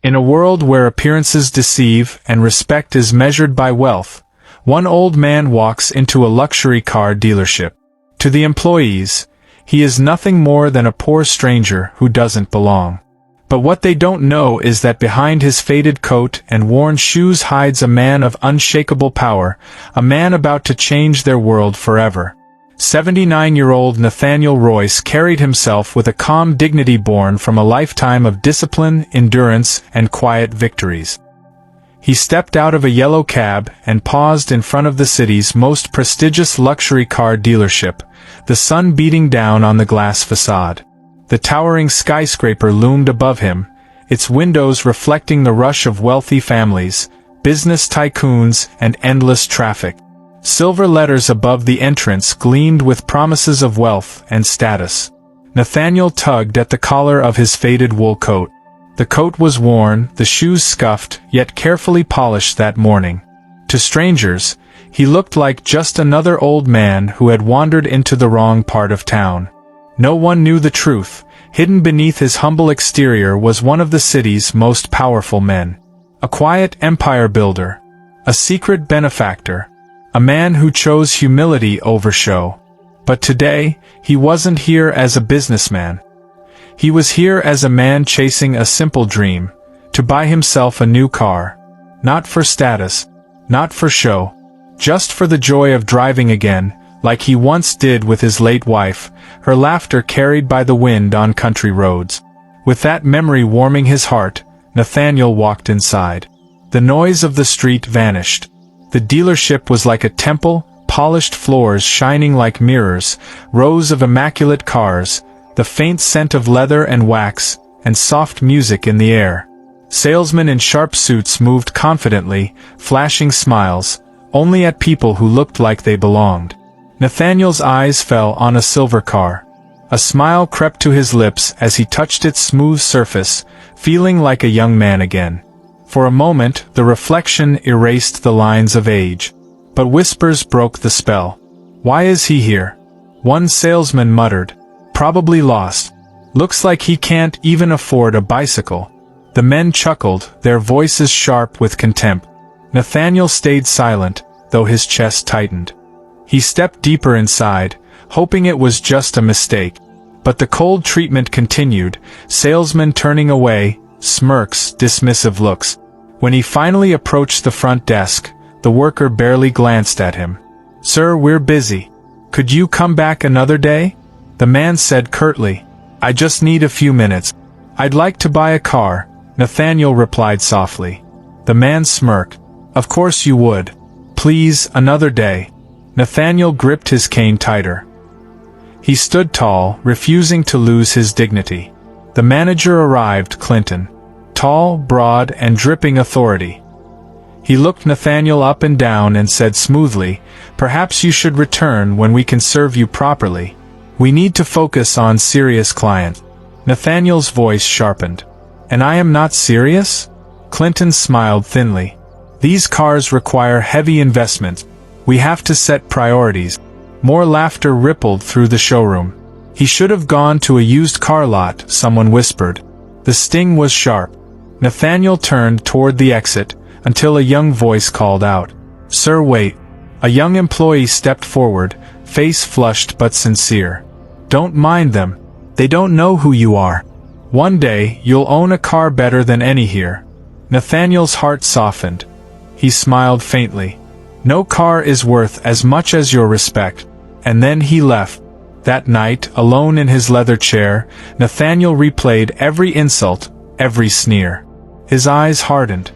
In a world where appearances deceive and respect is measured by wealth, one old man walks into a luxury car dealership. To the employees, he is nothing more than a poor stranger who doesn't belong. But what they don't know is that behind his faded coat and worn shoes hides a man of unshakable power, a man about to change their world forever. 79-year-old Nathaniel Royce carried himself with a calm dignity born from a lifetime of discipline, endurance, and quiet victories. He stepped out of a yellow cab and paused in front of the city's most prestigious luxury car dealership, the sun beating down on the glass facade. The towering skyscraper loomed above him, its windows reflecting the rush of wealthy families, business tycoons, and endless traffic. Silver letters above the entrance gleamed with promises of wealth and status. Nathaniel tugged at the collar of his faded wool coat. The coat was worn, the shoes scuffed, yet carefully polished that morning. To strangers, he looked like just another old man who had wandered into the wrong part of town. No one knew the truth. Hidden beneath his humble exterior was one of the city's most powerful men. A quiet empire builder. A secret benefactor. A man who chose humility over show. But today, he wasn't here as a businessman. He was here as a man chasing a simple dream, to buy himself a new car. Not for status, not for show, just for the joy of driving again, like he once did with his late wife, her laughter carried by the wind on country roads. With that memory warming his heart, Nathaniel walked inside. The noise of the street vanished. The dealership was like a temple, polished floors shining like mirrors, rows of immaculate cars, the faint scent of leather and wax, and soft music in the air. Salesmen in sharp suits moved confidently, flashing smiles, only at people who looked like they belonged. Nathaniel's eyes fell on a silver car. A smile crept to his lips as he touched its smooth surface, feeling like a young man again. For a moment, the reflection erased the lines of age. But whispers broke the spell. "Why is he here?" One salesman muttered. "Probably lost. Looks like he can't even afford a bicycle." The men chuckled, their voices sharp with contempt. Nathaniel stayed silent, though his chest tightened. He stepped deeper inside, hoping it was just a mistake. But the cold treatment continued, salesmen turning away, smirks, dismissive looks. When he finally approached the front desk, the worker barely glanced at him. "Sir, we're busy. Could you come back another day?" The man said curtly. "I just need a few minutes. I'd like to buy a car," Nathaniel replied softly. The man smirked. "Of course you would. Please, another day." Nathaniel gripped his cane tighter. He stood tall, refusing to lose his dignity. The manager arrived, Clinton. Tall, broad, and dripping authority. He looked Nathaniel up and down and said smoothly, "Perhaps you should return when we can serve you properly. We need to focus on serious clients." Nathaniel's voice sharpened. "And I am not serious?" Clinton smiled thinly. "These cars require heavy investment. We have to set priorities." More laughter rippled through the showroom. "He should have gone to a used car lot," someone whispered. The sting was sharp. Nathaniel turned toward the exit, until a young voice called out, "Sir, wait." A young employee stepped forward, face flushed but sincere. "Don't mind them. They don't know who you are. One day, you'll own a car better than any here." Nathaniel's heart softened. He smiled faintly. "No car is worth as much as your respect." And then he left. That night, alone in his leather chair, Nathaniel replayed every insult, every sneer. His eyes hardened.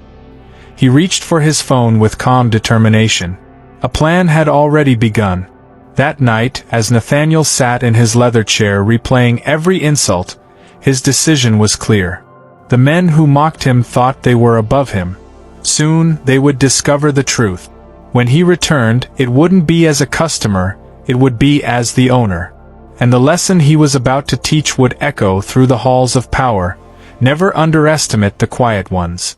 He reached for his phone with calm determination. A plan had already begun. That night, as Nathaniel sat in his leather chair replaying every insult, his decision was clear. The men who mocked him thought they were above him. Soon, they would discover the truth. When he returned, it wouldn't be as a customer, it would be as the owner. And the lesson he was about to teach would echo through the halls of power. Never underestimate the quiet ones.